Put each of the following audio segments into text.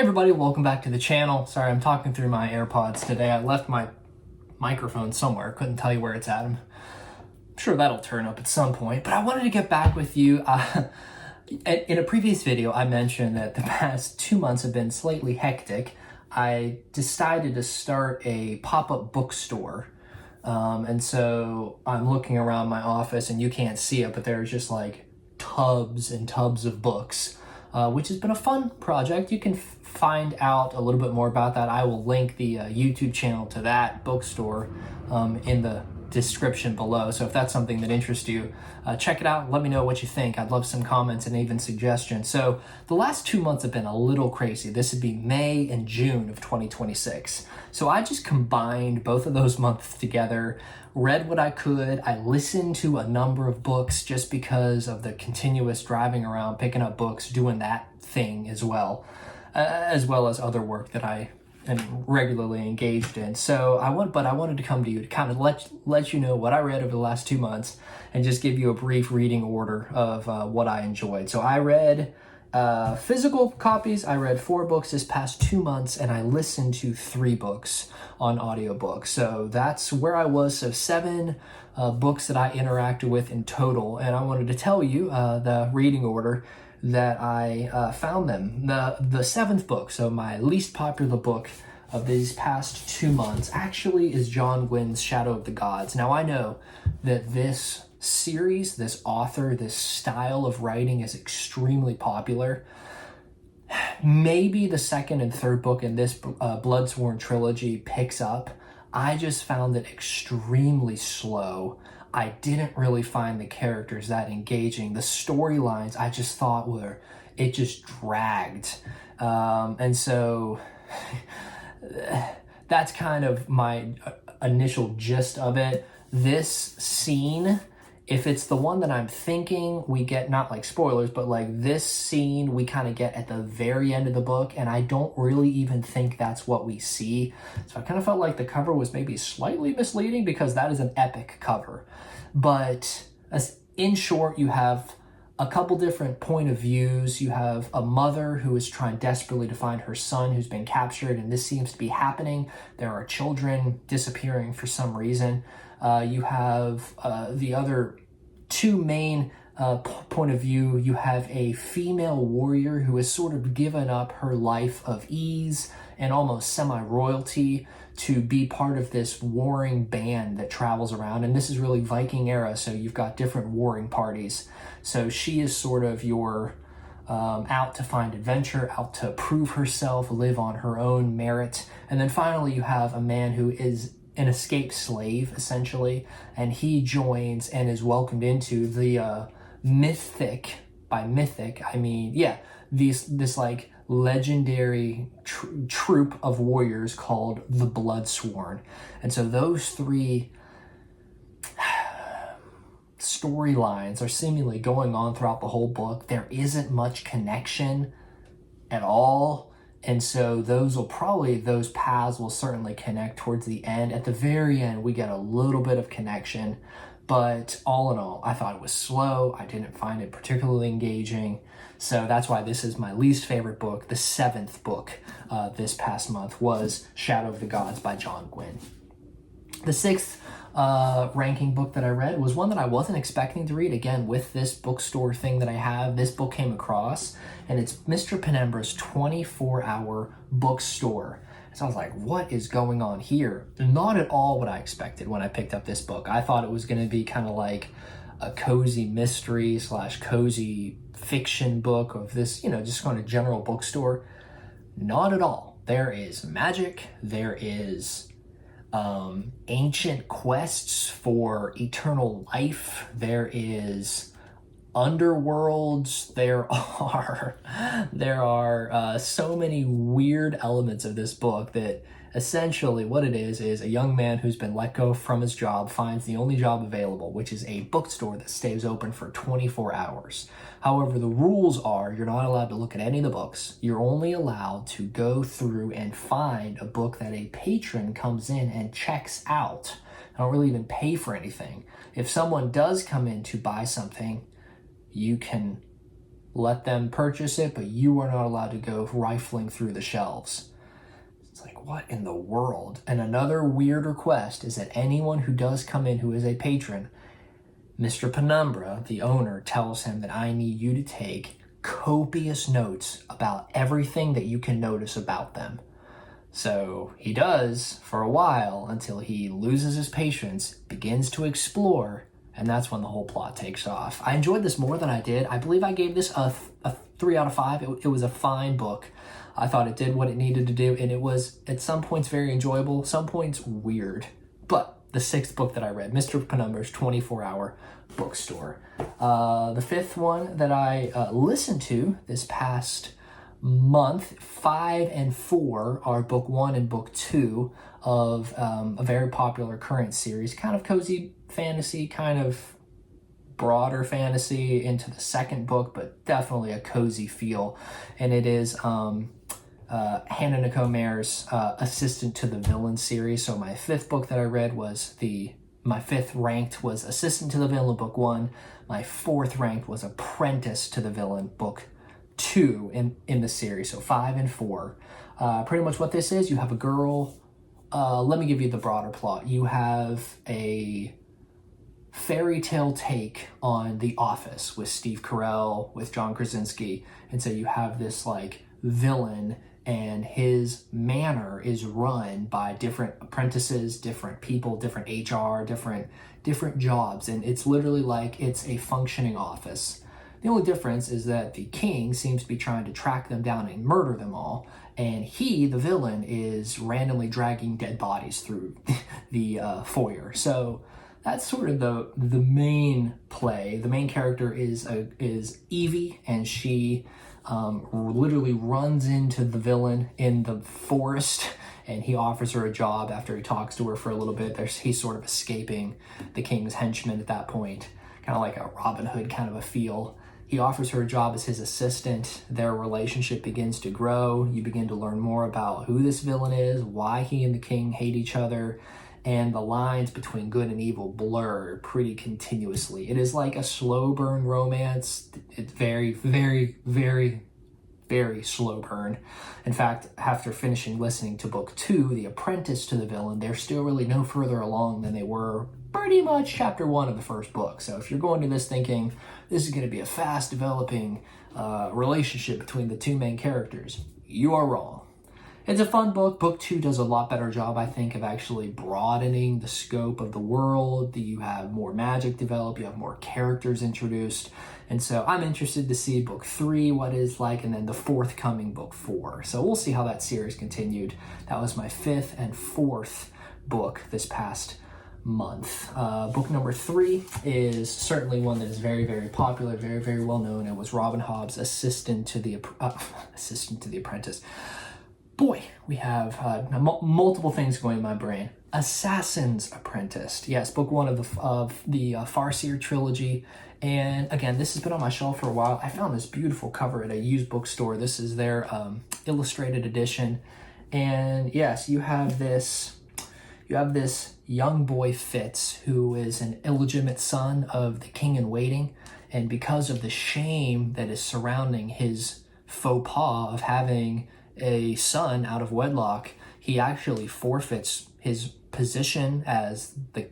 Hey everybody, welcome back to the channel. Sorry, I'm talking through my AirPods today. I left my microphone somewhere. Couldn't tell you where it's at. I'm sure that'll turn up at some point, but I wanted to get back with you. In a previous video, I mentioned that the past 2 months have been slightly hectic. I decided to start a pop-up bookstore. And so I'm looking around my office and you can't see it, but there's just like tubs and tubs of books, which has been a fun project. You can find out a little bit more about that. I will link the YouTube channel to that bookstore in the description below. So if that's something that interests you, check it out. Let me know what you think. I'd love some comments and even suggestions. So the last 2 months have been a little crazy. This would be May and June of 2026. So I just combined both of those months together, read what I could. I listened to a number of books just because of the continuous driving around, picking up books, doing that thing as well as other work that I am regularly engaged in. So I wanted to come to you to kind of let you know what I read over the last 2 months and just give you a brief reading order of what I enjoyed. So I read physical copies. I read 4 books this past 2 months, and I listened to 3 books on audiobooks. So that's where I was. So 7 books that I interacted with in total, and I wanted to tell you the reading order that I found them. The 7th book, so my least popular book of these past 2 months, actually is John Gwynn's Shadow of the Gods. Now I know that this series, this author, this style of writing is extremely popular. Maybe the 2nd and 3rd book in this Bloodsworn trilogy picks up. I just found it extremely slow. I didn't really find the characters that engaging. The storylines I just thought it just dragged. And so that's kind of my initial gist of it. This scene, if it's the one that I'm thinking, we get, not like spoilers, but like this scene we kind of get at the very end of the book, and I don't really even think that's what we see. So I kind of felt like the cover was maybe slightly misleading because that is an epic cover. But in short, you have a couple different point of views. You have a mother who is trying desperately to find her son who's been captured, and this seems to be happening. There are children disappearing for some reason. You have the other 2 main point of view. You have a female warrior who has sort of given up her life of ease and almost semi-royalty to be part of this warring band that travels around. And this is really Viking era, so you've got different warring parties. So she is sort of your out to find adventure, out to prove herself, live on her own merit. And then finally you have a man who is an escaped slave, essentially, and he joins and is welcomed into the mythic, by mythic I mean, yeah, this like legendary troop of warriors called the Bloodsworn. And so those 3 storylines are seemingly going on throughout the whole book. There isn't much connection at all. And so those paths will certainly connect towards the end. At the very end, we get a little bit of connection, but all in all, I thought it was slow. I didn't find it particularly engaging. So that's why this is my least favorite book. The 7th book this past month was Shadow of the Gods by John Gwynn. The 6th ranking book that I read was one that I wasn't expecting to read. Again, with this bookstore thing that I have, this book came across, and it's Mr. Penumbra's 24-hour bookstore. So I was like, what is going on here? Not at all what I expected when I picked up this book. I thought it was going to be kind of like a cozy mystery / cozy fiction book of this, just kind of general bookstore. Not at all. There is magic. There is ancient quests for eternal life. There is underworlds. There are so many weird elements of this book that essentially what it is a young man who's been let go from his job finds the only job available, which is a bookstore that stays open for 24 hours. However, the rules are you're not allowed to look at any of the books. You're only allowed to go through and find a book that a patron comes in and checks out. I don't really even pay for anything. If someone does come in to buy something, you can let them purchase it, but you are not allowed to go rifling through the shelves. It's like, what in the world? And another weird request is that anyone who does come in who is a patron, Mr. Penumbra, the owner, tells him that I need you to take copious notes about everything that you can notice about them. So he does for a while until he loses his patience, begins to explore, and that's when the whole plot takes off. I enjoyed this more than I did. I believe I gave this a 3 out of 5. It was a fine book. I thought it did what it needed to do, and it was at some points very enjoyable, some points weird. But the 6th book that I read, Mr. Penumbra's 24-Hour Bookstore. The 5th one that I listened to this past month, 5 and 4 are book 1 and book 2 of a very popular current series, kind of cozy fantasy, kind of broader fantasy into the 2nd book, but definitely a cozy feel. And it is Hannah Nicole Mayer's Assistant to the Villain series. So my 5th book that I read was my 5th ranked was Assistant to the Villain, book 1. My 4th ranked was Apprentice to the Villain, book 2 in the series. So 5 and 4. Pretty much what this is, you have a girl. Let me give you the broader plot. You have a fairy tale take on The Office with Steve Carell, with John Krasinski. And so you have this like villain, and his manor is run by different apprentices, different people, different HR, different jobs. And it's literally like it's a functioning office. The only difference is that the king seems to be trying to track them down and murder them all. And he, the villain, is randomly dragging dead bodies through the foyer. So that's sort of the main play. The main character is Evie, and she literally runs into the villain in the forest, and he offers her a job after he talks to her for a little bit. He's sort of escaping the king's henchmen at that point, kind of like a Robin Hood kind of a feel. He offers her a job as his assistant. Their relationship begins to grow. You begin to learn more about who this villain is, why he and the king hate each other, and the lines between good and evil blur pretty continuously. It is like a slow burn romance. It's very, very, very, very slow burn. In fact, after finishing listening to book 2, The Apprentice to the Villain, they're still really no further along than they were pretty much chapter 1 of the first book. So if you're going to this thinking this is going to be a fast developing relationship between the two main characters, you are wrong. It's a fun book. Book 2 does a lot better job, I think, of actually broadening the scope of the world. You have more magic developed, you have more characters introduced. And so I'm interested to see book 3, what it's like, and then the forthcoming book 4. So we'll see how that series continued. That was my 5th and 4th book this past month. Book number 3 is certainly one that is very, very popular, very, very well known. It was Robin Hobb's Assistant to the Apprentice. Boy, we have multiple things going in my brain. Assassin's Apprentice. Yes, book 1 of the Farseer trilogy. And again, this has been on my shelf for a while. I found this beautiful cover at a used bookstore. This is their illustrated edition. And yes, you have this young boy Fitz, who is an illegitimate son of the king in waiting. And because of the shame that is surrounding his faux pas of having a son out of wedlock, he actually forfeits his position as the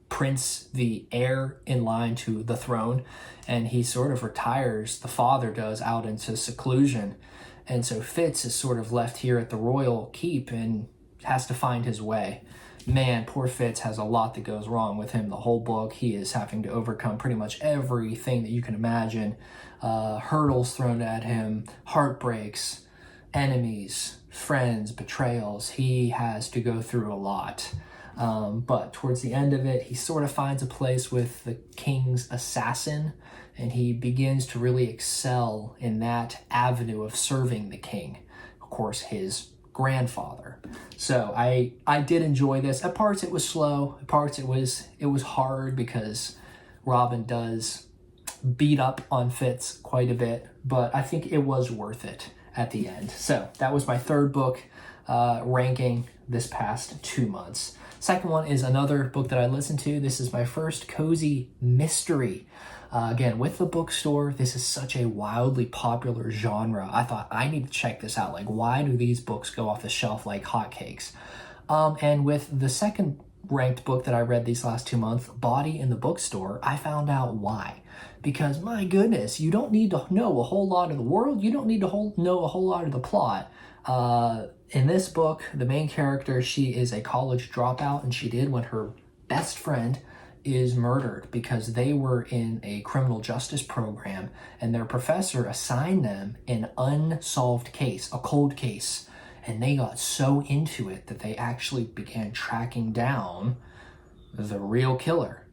prince, the heir in line to the throne, and he sort of retires, the father does, out into seclusion. And so Fitz is sort of left here at the royal keep and has to find his way. Man, poor Fitz has a lot that goes wrong with him the whole book. He is having to overcome pretty much everything that you can imagine. Hurdles thrown at him, heartbreaks, enemies, friends, betrayals. He has to go through a lot. But towards the end of it, he sort of finds a place with the king's assassin, and he begins to really excel in that avenue of serving the king. Of course, his grandfather. So I did enjoy this. At parts it was slow. At parts it was hard because Robin does beat up on Fitz quite a bit, but I think it was worth it at the end. So that was my 3rd book ranking this past 2 months. Second one is another book that I listened to. This is my first cozy mystery. Again, with the bookstore, this is such a wildly popular genre. I thought, I need to check this out. Like, why do these books go off the shelf like hotcakes? And with the second ranked book that I read these last 2 months, Body in the Bookstore, I found out why. Because, my goodness, you don't need to know a whole lot of the world. You don't need to know a whole lot of the plot. In this book, the main character, she is a college dropout, and she did when her best friend is murdered because they were in a criminal justice program and their professor assigned them an unsolved case, a cold case. And they got so into it that they actually began tracking down the real killer.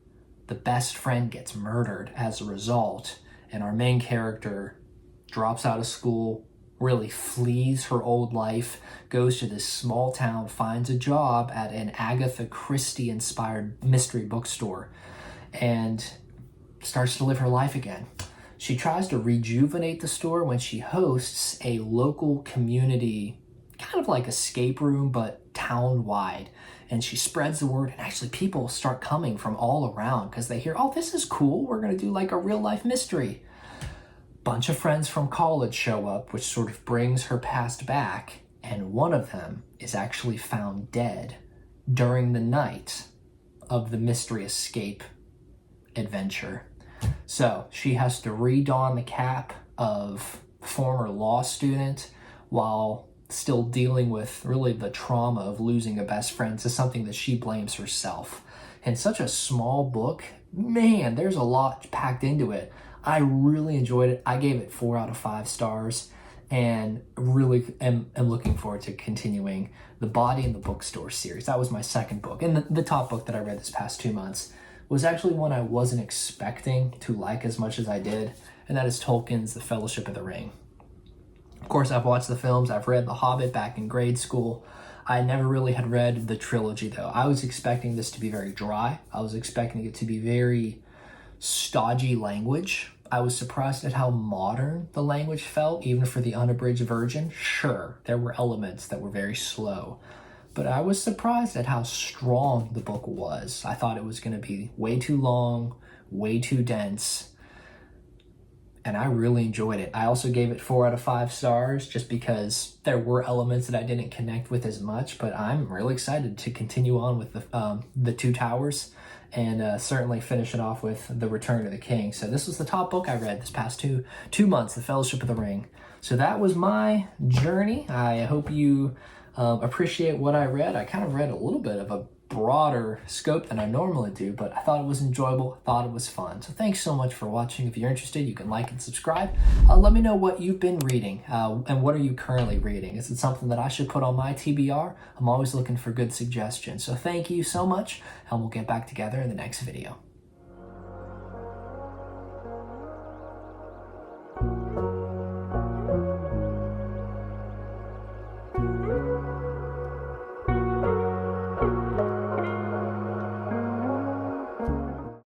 The best friend gets murdered as a result, and our main character drops out of school, really flees her old life, goes to this small town, finds a job at an Agatha Christie-inspired mystery bookstore, and starts to live her life again. She tries to rejuvenate the store when she hosts a local community, kind of like escape room, but town-wide. And she spreads the word, and actually people start coming from all around because they hear, oh, this is cool. We're going to do like a real-life mystery. Bunch of friends from college show up, which sort of brings her past back, and one of them is actually found dead during the night of the mystery escape adventure. So she has to redon the cap of former law student while still dealing with really the trauma of losing a best friend to something that she blames herself. In such a small book, man, there's a lot packed into it. I really enjoyed it. I gave it 4 out of 5 stars and really am looking forward to continuing the Body in the Bookstore series. That was my second book. And the top book that I read this past 2 months was actually one I wasn't expecting to like as much as I did, and that is Tolkien's The Fellowship of the Ring. Of course, I've watched the films. I've read The Hobbit back in grade school. I never really had read the trilogy, though. I was expecting this to be very dry. I was expecting it to be very stodgy language. I was surprised at how modern the language felt, even for the unabridged version. Sure, there were elements that were very slow, but I was surprised at how strong the book was. I thought it was going to be way too long, way too dense, and I really enjoyed it. I also gave it 4 out of 5 stars just because there were elements that I didn't connect with as much, but I'm really excited to continue on with the Two Towers and certainly finish it off with The Return of the King. So this was the top book I read this past two months, The Fellowship of the Ring. So that was my journey. I hope you appreciate what I read. I kind of read a little bit of a broader scope than I normally do, but I thought it was enjoyable. I thought it was fun. So thanks so much for watching. If you're interested, you can like and subscribe. Let me know what you've been reading and what are you currently reading. Is it something that I should put on my TBR? I'm always looking for good suggestions. So thank you so much, and we'll get back together in the next video.